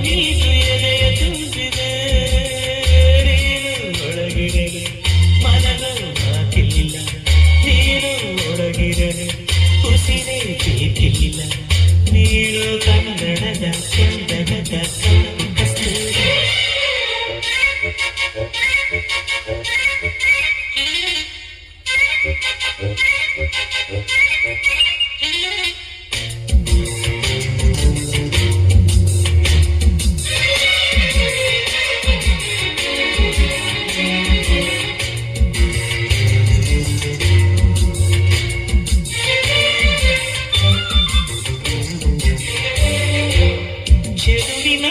ನೀನು ಎದೆಯ ತುಂಬಿದೆ ನೀನು ಒಳಗಿರಲು ಮನದ ಮಾತಿಲ್ಲ ನೀನು ಒಳಗಿರಲು ಉಸಿರೇ ಬೇಕಿಲ್ಲ ನೀನು ಕನ್ನಡದ ಚಂದನದ ಕಸ್ತೂರಿ ಚೆಲುವಿನ